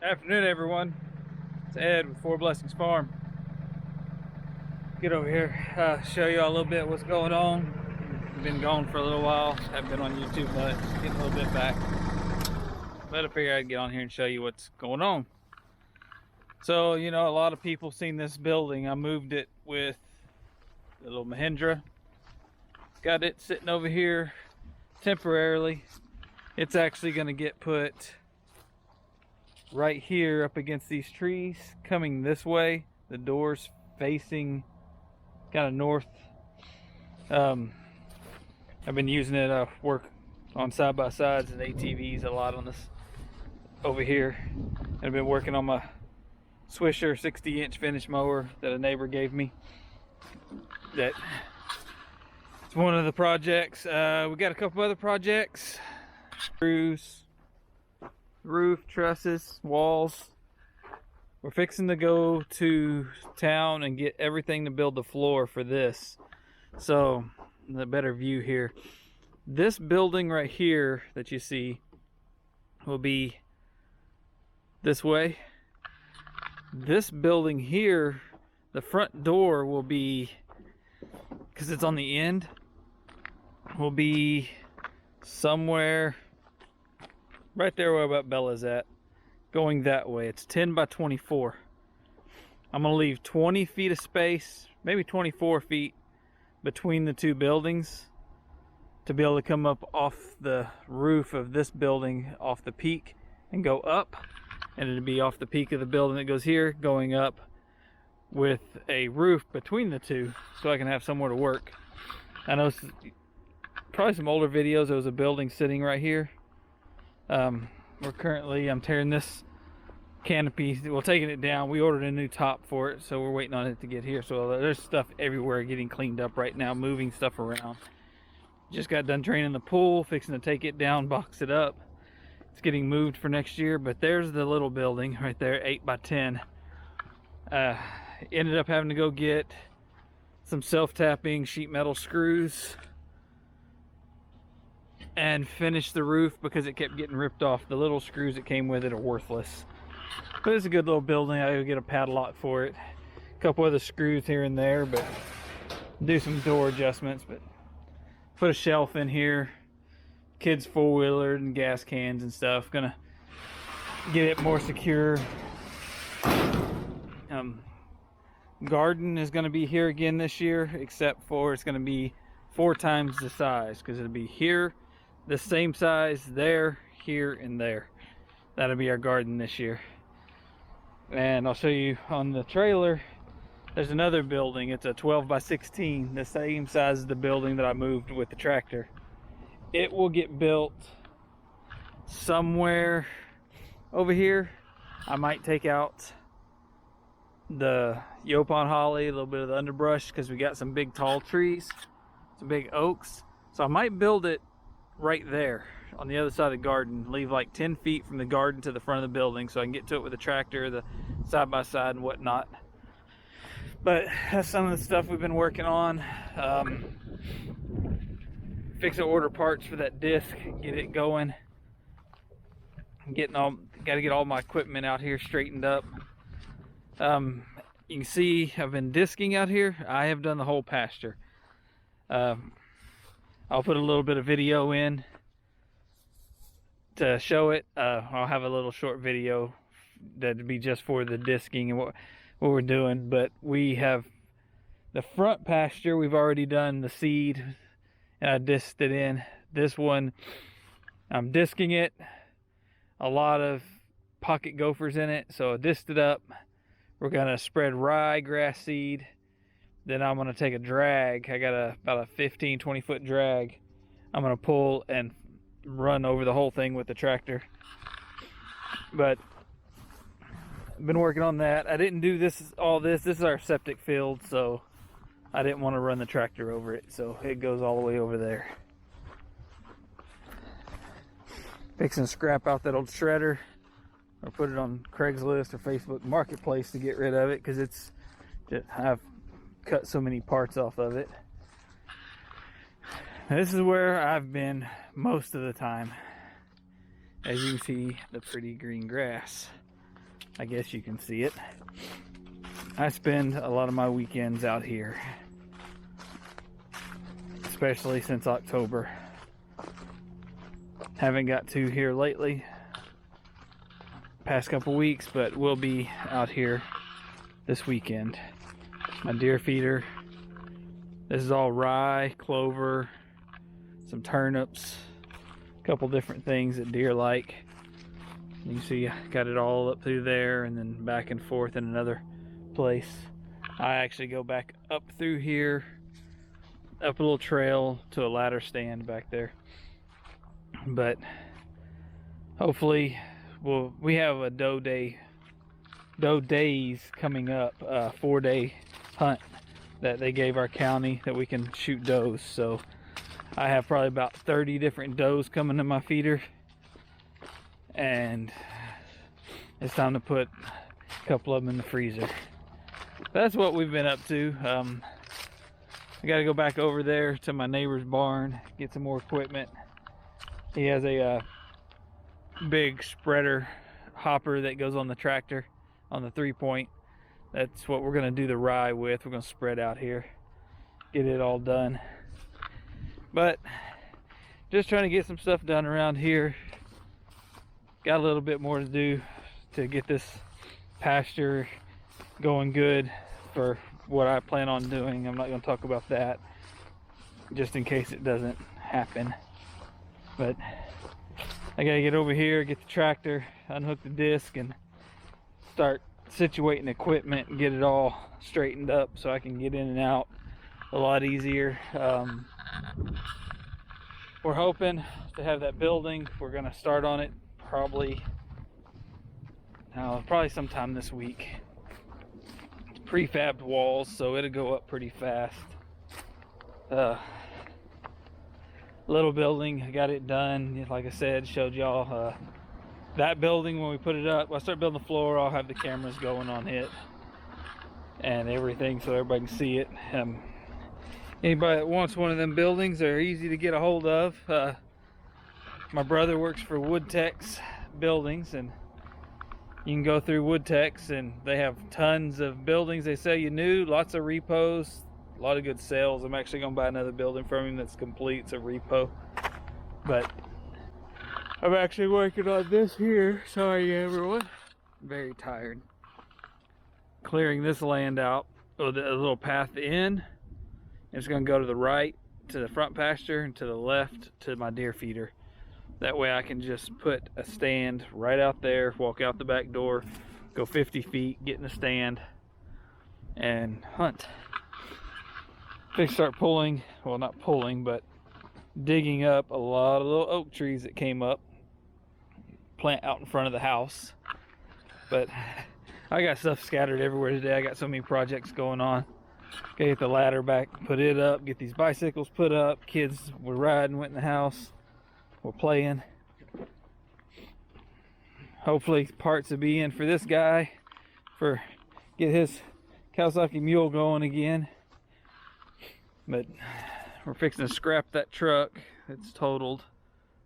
Afternoon, everyone. It's Ed with Four Blessings Farm. Get over here, show you all a little bit what's going on. Been gone for a little while. Haven't been on YouTube much. Getting a little bit back. But I figured I'd get on here and show you what's going on. So, you know, a lot of people seen this building. I moved it with the little Mahindra. Got it sitting over here temporarily. It's actually going to get put right here up against these trees, coming this way. The doors facing kind of north. I've been using it work on side-by-sides and ATVs a lot on this over here. And I've been working on my Swisher 60-inch finish mower that a neighbor gave me. That it's one of the projects. We got a couple other projects. Screws, roof, trusses, walls. We're fixing to go to town and get everything to build the floor for this. So, the better view here. This building right here that you see will be this way. This building here, the front door will be, because it's on the end, will be somewhere right there where about Bella's at, going that way. It's 10 by 24. I'm gonna leave 20 feet of space, maybe 24 feet between the two buildings to be able to come up off the roof of this building, off the peak, and go up. And it'll be off the peak of the building that goes here, going up with a roof between the two, so I can have somewhere to work. I know probably some older videos, there was a building sitting right here. I'm tearing this canopy, we're taking it down. We ordered a new top for it, so we're waiting on it to get here. So there's stuff everywhere getting cleaned up right now, moving stuff around. Just got done draining the pool, fixing to take it down, box it up. It's getting moved for next year. But there's the little building right there, 8 by 10. Ended up having to go get some self-tapping sheet metal screws and finish the roof because it kept getting ripped off. The little screws that came with it are worthless. But it's a good little building. I gotta get a padlock for it. A couple other screws here and there, but do some door adjustments. But put a shelf in here. Kids four-wheeler and gas cans and stuff. Gonna get it more secure. Garden is gonna be here again this year, except for it's gonna be 4 times the size, because it'll be here, the same size, there, here, and there. That'll be our garden this year. And I'll show you on the trailer, there's another building. It's a 12 by 16, the same size as the building that I moved with the tractor. It will get built somewhere over here. I might take out the Yopon holly, a little bit of the underbrush, because we got some big tall trees, some big oaks. So I might build it right there on the other side of the garden, leave like 10 feet from the garden to the front of the building so I can get to it with the tractor, the side-by-side and whatnot. But that's some of the stuff we've been working on. Fix to order parts for that disc, get it going. Gotta get all my equipment out here straightened up. You can see I've been disking out here. I have done the whole pasture. I'll put a little bit of video in to show it. I'll have a little short video that'd be just for the disking and what we're doing. But we have the front pasture, we've already done the seed and I disked it in. This one, I'm disking it. A lot of pocket gophers in it, so I disked it up. We're gonna spread ryegrass seed. Then I'm gonna take a drag. I got about a 15-20 foot drag. I'm gonna pull and run over the whole thing with the tractor. But I've been working on that. I didn't do all this. This is our septic field, so I didn't want to run the tractor over it. So it goes all the way over there. Fixing to scrap out that old shredder, or put it on Craigslist or Facebook Marketplace to get rid of it, because it's just, I've cut so many parts off of it. This is where I've been most of the time. As you can see, the pretty green grass. I guess you can see it. I spend a lot of my weekends out here, especially since October. Haven't got to here lately, past couple weeks, but we'll be out here this weekend. My deer feeder. This is all rye, clover, some turnips, a couple different things that deer like. You can see I got it all up through there and then back and forth in another place. I actually go back up through here, up a little trail to a ladder stand back there. But hopefully, we have a doe days coming up, 4-day hunt that they gave our county that we can shoot does. So I have probably about 30 different does coming to my feeder, and it's time to put a couple of them in the freezer. That's what we've been up to. I got to go back over there to my neighbor's barn, get some more equipment. He has a big spreader hopper that goes on the tractor, on the 3-point. That's what we're going to do the rye with. We're going to spread out here, get it all done. But just trying to get some stuff done around here. Got a little bit more to do to get this pasture going good for what I plan on doing. I'm not going to talk about that just in case it doesn't happen. But I gotta get over here, get the tractor, unhook the disc, and start situating equipment and get it all straightened up so I can get in and out a lot easier. We're hoping to have that building. We're gonna start on it probably sometime this week. It's prefabbed walls, so it'll go up pretty fast. Little building, I got it done. Like I said, showed y'all that building when we put it up. When I start building the floor, I'll have the cameras going on it and everything so everybody can see it. Anybody that wants one of them buildings, they're easy to get a hold of. My brother works for Woodtex Buildings, and you can go through Woodtex and they have tons of buildings they sell you new, lots of repos, a lot of good sales. I'm actually going to buy another building from him that's complete. It's a repo. But I'm actually working on this here. Sorry, everyone. I'm very tired. Clearing this land out. Oh, the little path in. It's going to go to the right to the front pasture and to the left to my deer feeder. That way I can just put a stand right out there, walk out the back door, go 50 feet, get in the stand, and hunt. They start pulling, well, not pulling, but digging up a lot of little oak trees that came up, plant out in front of the house. But I got stuff scattered everywhere today. I got so many projects going on. Gotta get the ladder back, put it up, get these bicycles put up. Kids were riding, went in the house, we're playing. Hopefully parts will be in for this guy, for get his Kawasaki mule going again. But we're fixing to scrap that truck. It's totaled.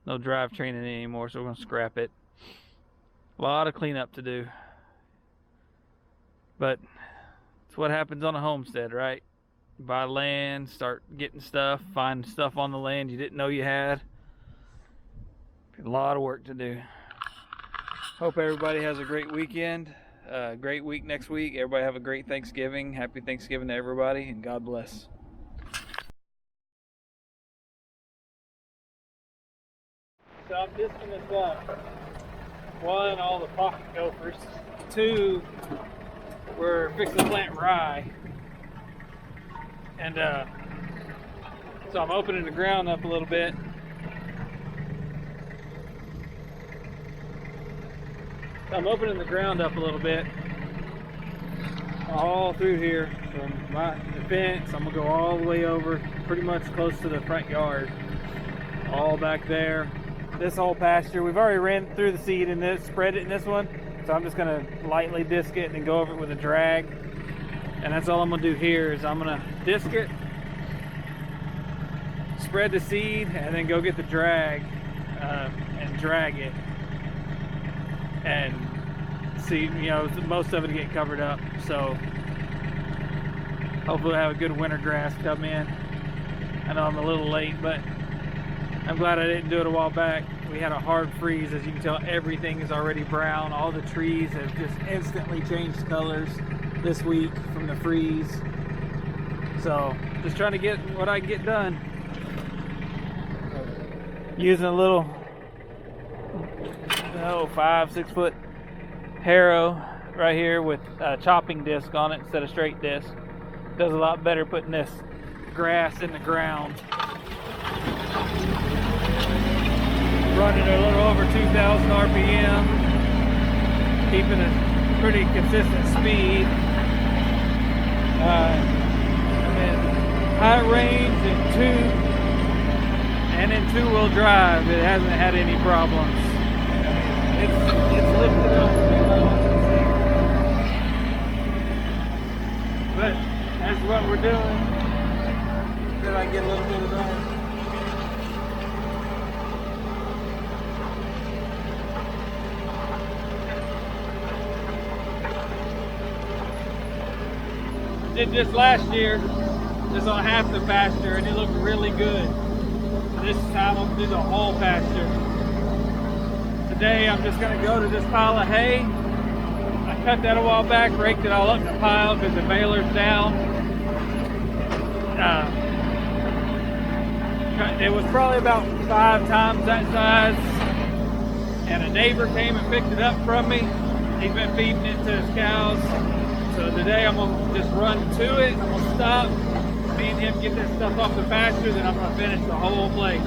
No drivetrain in it anymore, so we're going to scrap it. A lot of cleanup to do. But it's what happens on a homestead, right? You buy land, start getting stuff, find stuff on the land you didn't know you had. A lot of work to do. Hope everybody has a great weekend. Great week next week. Everybody have a great Thanksgiving. Happy Thanksgiving to everybody, and God bless. So I'm disking this up. 1, all the pocket gophers. 2, we're fixing to plant rye. And so I'm opening the ground up a little bit. All through here from the fence. I'm gonna go all the way over, pretty much close to the front yard. All back there. This whole pasture, we've already ran through the seed in this, spread it in this one, so I'm just gonna lightly disc it and go over it with a drag. And that's all I'm gonna do here is I'm gonna disc it, spread the seed, and then go get the drag and drag it and see, you know, most of it get covered up. So hopefully we'll have a good winter grass come in. I know I'm a little late, but I'm glad I didn't do it a while back. We had a hard freeze. As you can tell, everything is already brown. All the trees have just instantly changed colors this week from the freeze. So just trying to get what I can get done. Using a little 5-6 foot harrow right here with a chopping disc on it instead of straight disc. Does a lot better putting this grass in the ground. Running a little over 2,000 RPM, keeping a pretty consistent speed. High range and in two-wheel drive, it hasn't had any problems. It's lifted up. But that's what we're doing. Then I get a little bit of that. Did this last year, just on half the pasture, and it looked really good. So this time I'm gonna do the whole pasture. Today I'm just gonna go to this pile of hay. I cut that a while back, raked it all up in a pile because the baler's down. It was probably about 5 times that size, and a neighbor came and picked it up from me. He's been feeding it to his cows. So today I'm gonna just run to it, I'm gonna stop, me and him get this stuff off the pasture, then I'm gonna finish the whole place.